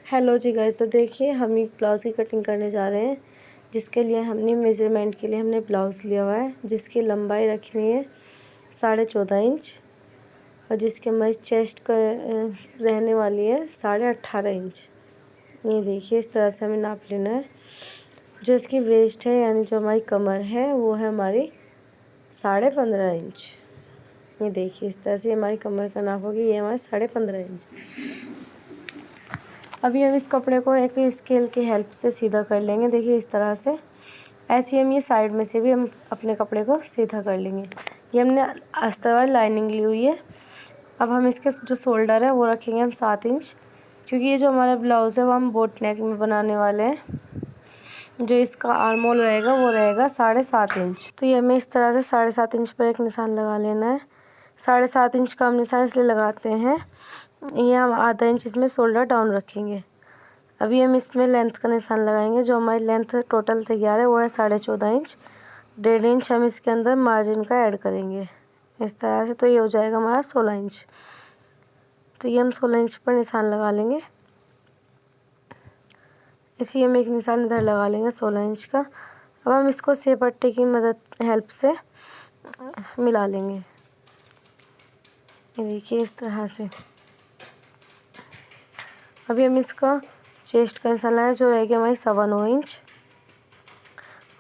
Hello जी guys, तो देखिए हम एक ब्लाउज़ की कटिंग करने जा रहे हैं, जिसके लिए हमने मेज़रमेंट के लिए हमने ब्लाउज़ लिया हुआ है, जिसकी लंबाई रखनी है 14.5 इंच और जिसके हमारी चेस्ट का रहने वाली है 18.5 इंच। ये देखिए इस तरह से हमें नाप लेना है। जो इसकी वेस्ट है यानी जो हमारी कमर है वो है हमारी 15.5 इंच। ये देखिए इस तरह से हमारी कमर का नाप होगी, ये हमारे 15.5 इंच। अभी हम इस कपड़े को एक स्केल की हेल्प से सीधा कर लेंगे। देखिए इस तरह से ऐसे हम ये साइड में से भी हम अपने कपड़े को सीधा कर लेंगे। ये हमने अस्तर वाली लाइनिंग ली हुई है। अब हम इसके जो शोल्डर है वो रखेंगे हम 7 इंच, क्योंकि ये जो हमारा ब्लाउज़ है वो हम बोट नेक में बनाने वाले हैं। जो इसका आर्म होल रहेगा वो रहेगा 7.5 इंच। तो ये हमें इस तरह से 7.5 इंच पर एक निशान लगा लेना है। 7.5 इंच का हम निशान इसलिए लगाते हैं, ये हम आधा इंच इसमें शोल्डर डाउन रखेंगे। अभी हम इसमें लेंथ का निशान लगाएंगे। जो हमारी लेंथ टोटल तैयार है वो है 14.5 इंच। 1.5 इंच हम इसके अंदर मार्जिन का ऐड करेंगे इस तरह से, तो ये हो जाएगा हमारा 16 इंच। तो ये हम 16 इंच पर निशान लगा लेंगे। इसी हम एक निशान इधर लगा लेंगे 16 इंच का। अब हम इसको सेब पट्टी की मदद हेल्प से मिला लेंगे। ये देखिए इस तरह से। अभी हम इसका चेस्ट का निशान लगाएं, जो रहेगी हमारी 9.25 इंच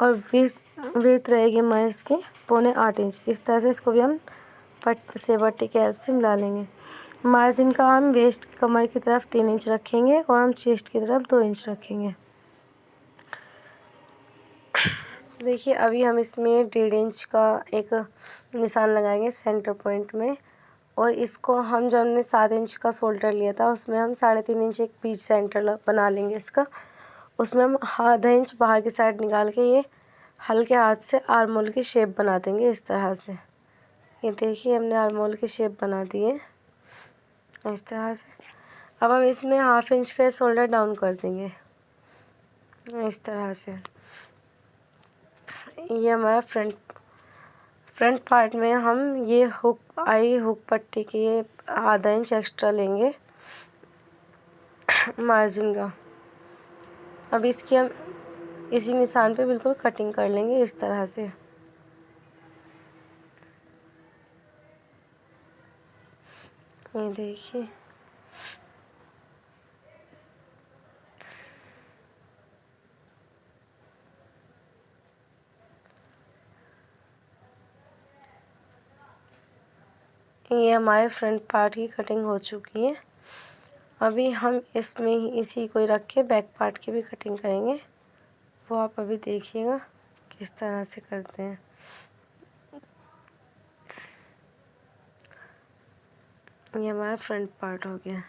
और विड्थ रहेगी हमारी इसकी 7.25 इंच। इस तरह से इसको भी हम सेब पट्टी की हेल्प से मिला लेंगे। मार्जिन का हम वेस्ट कमर की तरफ 3 इंच रखेंगे और हम चेस्ट की तरफ 2 इंच रखेंगे। देखिए अभी हम इसमें 1.5 इंच का एक निशान लगाएंगे सेंटर पॉइंट में, और इसको हम जो हमने 7 इंच का शोल्डर लिया था उसमें हम 3.5 इंच एक बीच सेंटर बना लेंगे इसका। उसमें हम आधा इंच बाहर की साइड निकाल के ये हल्के हाथ से आर्म होल की शेप बना देंगे इस तरह से। ये देखिए हमने आर्म होल की शेप बना दी है इस तरह से। अब हम इसमें 1/2 इंच का शोल्डर डाउन कर देंगे इस तरह से। ये हमारा फ्रंट पार्ट में हम ये हुक पट्टी की ये आधा इंच एक्स्ट्रा लेंगे मार्जिन का। अब इसकी हम इसी निशान पे बिल्कुल कटिंग कर लेंगे इस तरह से। ये देखिए ये हमारे फ्रंट पार्ट की कटिंग हो चुकी है। अभी हम इसमें ही इसी को रख के बैक पार्ट की भी कटिंग करेंगे, वो आप अभी देखिएगा किस तरह से करते हैं। ये हमारा फ्रंट पार्ट हो गया,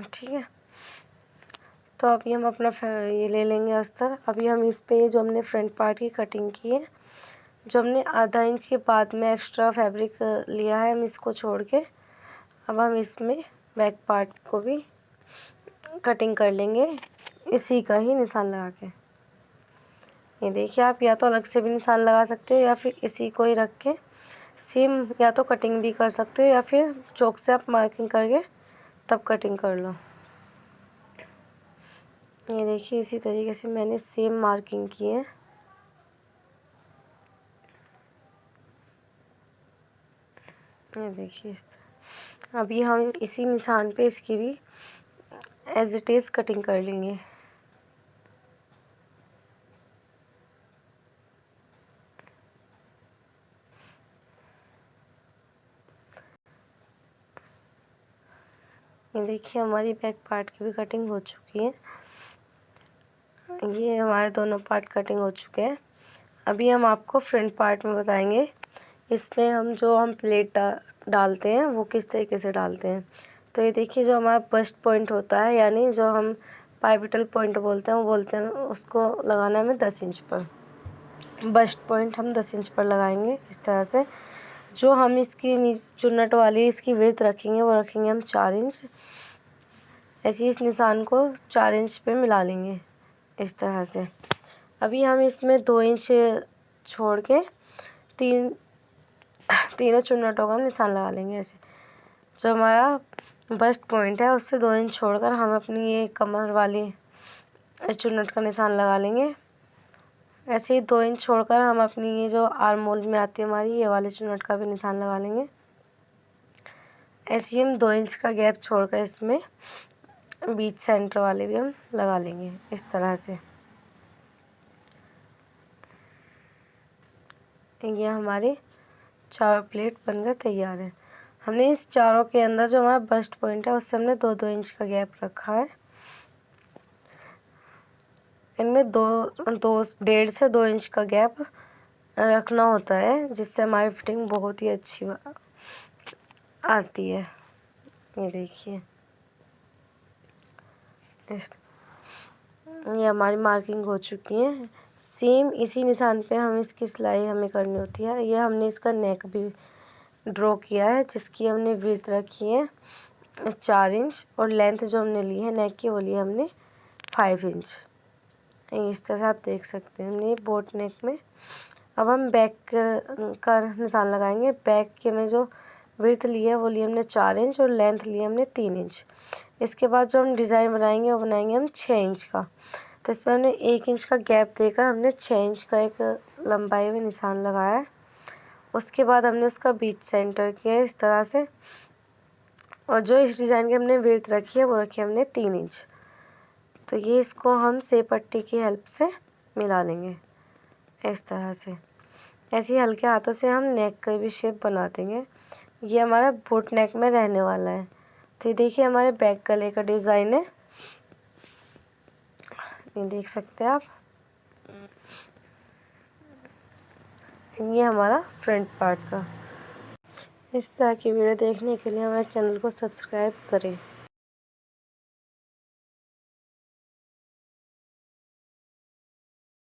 ठीक है। तो अभी हम अपना ये ले लेंगे अस्तर। अभी हम इस पे जो हमने फ्रंट पार्ट की कटिंग की है, जो हमने आधा इंच के बाद में एक्स्ट्रा फैब्रिक लिया है, हम इसको छोड़ के अब हम इसमें बैक पार्ट को भी कटिंग कर लेंगे इसी का ही निशान लगा के। ये देखिए आप या तो अलग से भी निशान लगा सकते हो या फिर इसी को ही रख के सेम या तो कटिंग भी कर सकते हो या फिर चॉक से आप मार्किंग करके तब कटिंग कर लो। ये देखिए इसी तरीके से मैंने सेम मार्किंग की है। ये देखिए इस तरह। अभी हम इसी निशान पे इसकी भी एज इट इज़ कटिंग कर लेंगे। ये देखिए हमारी बैक पार्ट की भी कटिंग हो चुकी है। ये हमारे दोनों पार्ट कटिंग हो चुके हैं। अभी हम आपको फ्रंट पार्ट में बताएंगे इसमें हम प्लेट डालते हैं वो किस तरीके से डालते हैं। तो ये देखिए जो हमारा बस्ट पॉइंट होता है, यानी जो हम पाइपिटल पॉइंट बोलते हैं, वो बोलते हैं उसको लगाना है हमें 10 इंच पर। बस्ट पॉइंट हम 10 इंच पर लगाएंगे इस तरह से। जो हम इसकी जो नट वाली इसकी विड्थ रखेंगे वो रखेंगे हम 4 इंच। ऐसे इस निशान को 4 इंच पे मिला लेंगे इस तरह से। अभी हम इसमें 2 इंच छोड़ के तीनों चुन्नटों का हम निशान लगा लेंगे ऐसे। जो हमारा बस्ट पॉइंट है उससे 2 इंच छोड़कर हम अपनी ये कमर वाली चुन्नट का निशान लगा लेंगे। ऐसे ही 2 इंच छोड़कर हम अपनी ये जो आर्म होल में आती है हमारी ये वाले चुन्नट का भी निशान लगा लेंगे। ऐसे ही हम 2 इंच का गैप छोड़कर इसमें बीच सेंटर वाले भी हम लगा लेंगे इस तरह से। ये हमारे 4 प्लेट बनकर तैयार है। हमने इस चारों के अंदर जो हमारा बस्ट पॉइंट है उससे हमने 2-2 इंच का गैप रखा है। इनमें 1.5 से 2 इंच का गैप रखना होता है जिससे हमारी फिटिंग बहुत ही अच्छी आती है। ये देखिए ये हमारी मार्किंग हो चुकी है। सेम इसी निशान पे हम इसकी सिलाई हमें करनी होती है। ये हमने इसका नेक भी ड्रॉ किया है जिसकी हमने विड्थ रखी है 4 इंच और लेंथ जो हमने ली है नेक की वो ली हमने 5 इंच। इस तरह से आप देख सकते हैं हमने बोट नेक में। अब हम बैक का निशान लगाएंगे। बैक के में जो विड्थ ली है वो ली हमने 4 इंच और लेंथ ली हमने 3 इंच। इसके बाद जो हम डिज़ाइन बनाएंगे वो बनाएंगे हम 6 इंच का। तो इसमें हमने 1 इंच का गैप देकर हमने 6 इंच का एक लंबाई में निशान लगाया है। उसके बाद हमने उसका बीच सेंटर किया है इस तरह से, और जो इस डिज़ाइन की हमने विड्थ रखी है वो रखी है हमने 3 इंच। तो ये इसको हम सेब पट्टी की हेल्प से मिला लेंगे इस तरह से। ऐसे ही हल्के हाथों से हम नेक का भी शेप बना देंगे। ये हमारा बोट नेक में रहने वाला है। तो ये देखिए हमारे बैक गले का डिज़ाइन है, ये देख सकते हैं आप। ये हमारा फ्रंट पार्ट का। इस तरह की वीडियो देखने के लिए हमारे चैनल को सब्सक्राइब करें।